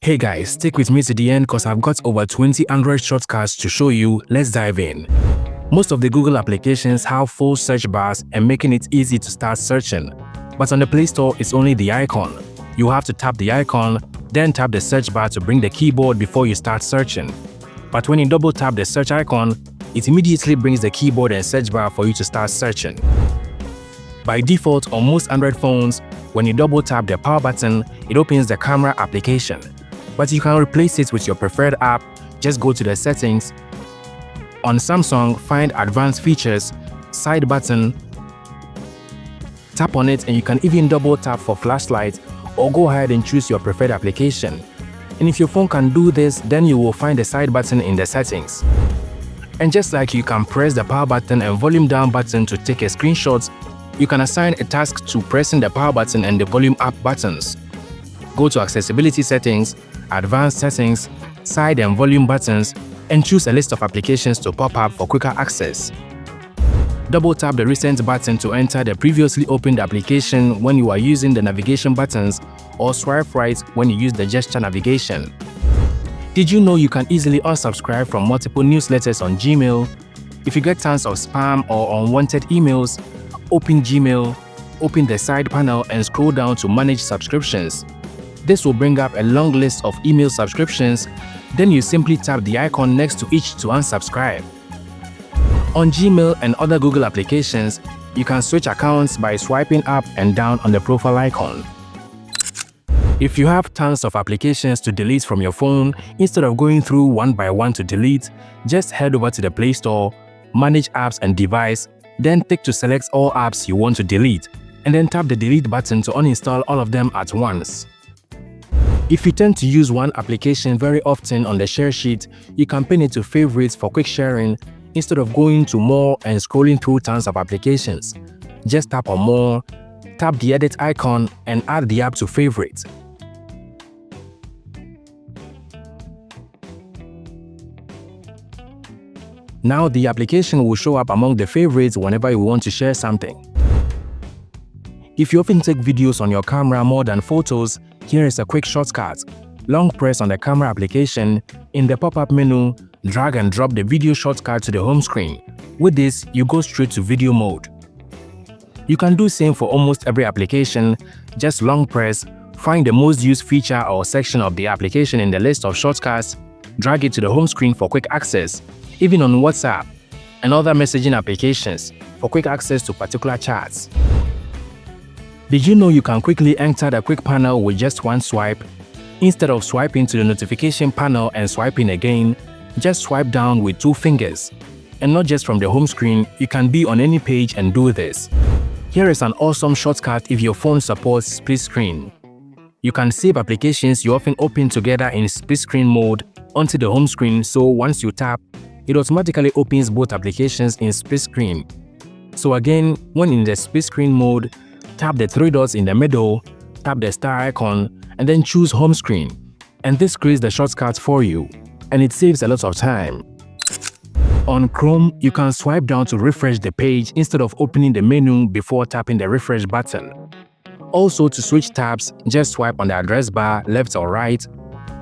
Hey guys, stick with me to the end cause I've got over 20 Android shortcuts to show you. Let's dive in. Most of the Google applications have full search bars and making it easy to start searching. But on the Play Store, it's only the icon. You have to tap the icon, then tap the search bar to bring the keyboard before you start searching. But when you double tap the search icon, it immediately brings the keyboard and search bar for you to start searching. By default, on most Android phones, when you double tap the power button, it opens the camera application. But you can replace it with your preferred app. Just go to the settings. On Samsung, find advanced features, side button, tap on it, and you can even double tap for flashlight or go ahead and choose your preferred application. And if your phone can do this, then you will find the side button in the settings. And just like you can press the power button and volume down button to take a screenshot, you can assign a task to pressing the power button and the volume up buttons. Go to accessibility settings, advanced settings, side and volume buttons, and choose a list of applications to pop up for quicker access. Double tap the recent button to enter the previously opened application when you are using the navigation buttons, or swipe right when you use the gesture navigation. Did you know you can easily unsubscribe from multiple newsletters on Gmail? If you get tons of spam or unwanted emails, open Gmail, open the side panel and scroll down to manage subscriptions. This will bring up a long list of email subscriptions, then you simply tap the icon next to each to unsubscribe. On Gmail and other Google applications, you can switch accounts by swiping up and down on the profile icon. If you have tons of applications to delete from your phone, instead of going through one by one to delete, just head over to the Play Store, manage apps and device, then tick to select all apps you want to delete, and then tap the delete button to uninstall all of them at once. If you tend to use one application very often on the share sheet, you can pin it to favorites for quick sharing instead of going to more and scrolling through tons of applications. Just tap on more, tap the edit icon and add the app to favorites. Now the application will show up among the favorites whenever you want to share something. If you often take videos on your camera more than photos, here is a quick shortcut. Long press on the camera application. In the pop-up menu, drag and drop the video shortcut to the home screen. With this, you go straight to video mode. You can do same for almost every application. Just long press, find the most used feature or section of the application in the list of shortcuts, drag it to the home screen for quick access, even on WhatsApp and other messaging applications for quick access to particular chats. Did you know you can quickly enter the quick panel with just one swipe? Instead of swiping to the notification panel and swiping again, just swipe down with 2 fingers. And not just from the home screen, you can be on any page and do this. Here is an awesome shortcut if your phone supports split screen. You can save applications you often open together in split screen mode onto the home screen, so once you tap, it automatically opens both applications in split screen. So again, when in the split screen mode, tap the 3 dots in the middle, tap the star icon, and then choose home screen. And this creates the shortcut for you, and it saves a lot of time. On Chrome, you can swipe down to refresh the page instead of opening the menu before tapping the refresh button. Also, to switch tabs, just swipe on the address bar left or right.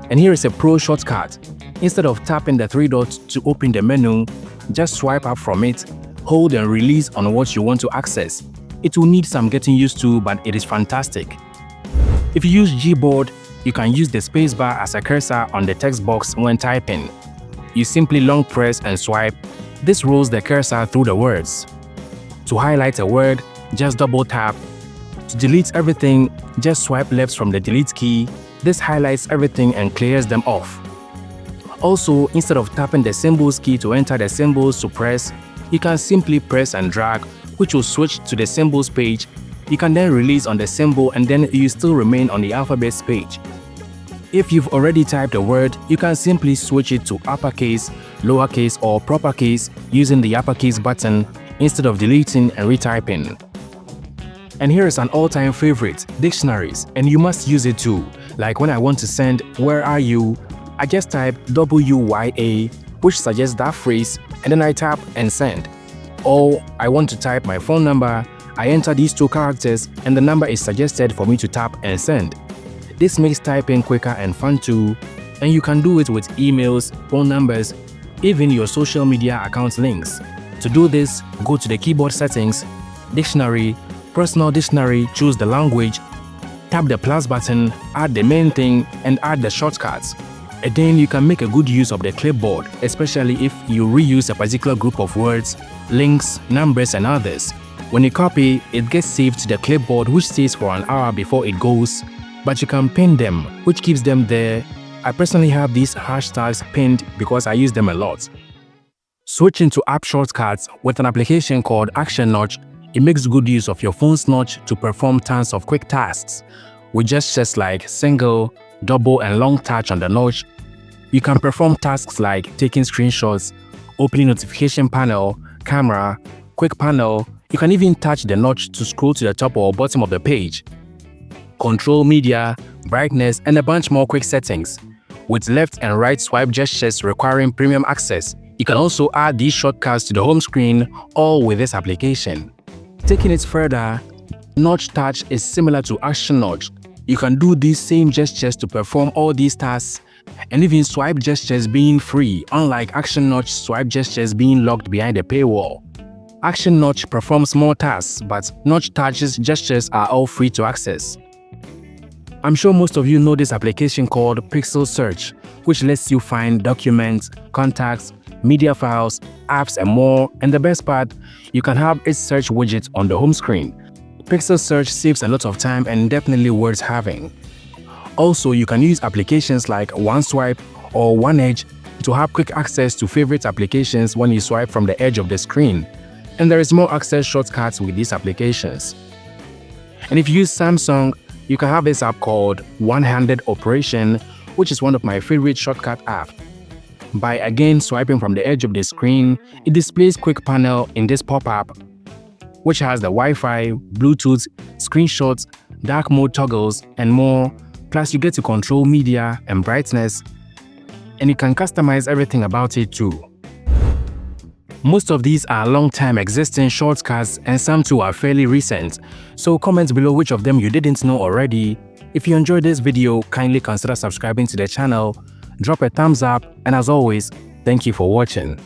And here is a pro shortcut. Instead of tapping the 3 dots to open the menu, just swipe up from it, hold and release on what you want to access. It will need some getting used to, but it is fantastic. If you use Gboard, you can use the spacebar as a cursor on the text box when typing. You simply long press and swipe. This rolls the cursor through the words. To highlight a word, just double tap. To delete everything, just swipe left from the delete key. This highlights everything and clears them off. Also, instead of tapping the symbols key to enter the symbols to press, you can simply press and drag, which will switch to the symbols page. You can then release on the symbol and then you still remain on the alphabets page. If you've already typed a word, you can simply switch it to uppercase, lowercase or proper case using the uppercase button instead of deleting and retyping. And here is an all-time favorite, dictionaries, and you must use it too. Like when I want to send "Where are you?" I just type WYA, which suggests that phrase, and then I tap and send. Or I want to type my phone number, I enter these 2 characters and the number is suggested for me to tap and send. This makes typing quicker and fun too, and you can do it with emails, phone numbers, even your social media account links. To do this, go to the keyboard settings, dictionary, personal dictionary, choose the language, tap the plus button, add the main thing, and add the shortcuts. And then you can make a good use of the clipboard, especially if you reuse a particular group of words, links, numbers, and others. When you copy, it gets saved to the clipboard, which stays for an hour before it goes, but you can pin them, which keeps them there. I personally have these hashtags pinned because I use them a lot. Switching to app shortcuts with an application called Action Notch, it makes good use of your phone's notch to perform tons of quick tasks. With gestures like single, double, and long touch on the notch, you can perform tasks like taking screenshots, opening notification panel, camera, quick panel. You can even touch the notch to scroll to the top or bottom of the page. Control media, brightness, and a bunch more quick settings. With left and right swipe gestures requiring premium access, you can also add these shortcuts to the home screen, all with this application. Taking it further, Notch Touch is similar to Action Notch. You can do these same gestures to perform all these tasks, and even swipe gestures being free, unlike Action Notch swipe gestures being locked behind a paywall. Action Notch performs more tasks, but Notch Touch's gestures are all free to access. I'm sure most of you know this application called Playstore Search, which lets you find documents, contacts, media files, apps, and more. And the best part, you can have its search widget on the home screen. Playstore Search saves a lot of time and definitely worth having. Also, you can use applications like OneSwipe or OneEdge to have quick access to favorite applications when you swipe from the edge of the screen. And there is more access shortcuts with these applications. And if you use Samsung, you can have this app called One-Handed Operation, which is one of my favorite shortcut apps. By again swiping from the edge of the screen, it displays quick panel in this pop-up, which has the Wi-Fi, Bluetooth, screenshots, dark mode toggles, and more. Plus, you get to control media and brightness, and you can customize everything about it too. Most of these are long-time existing shortcuts, and some too are fairly recent, so comment below which of them you didn't know already. If you enjoyed this video, kindly consider subscribing to the channel, drop a thumbs up, and as always, thank you for watching.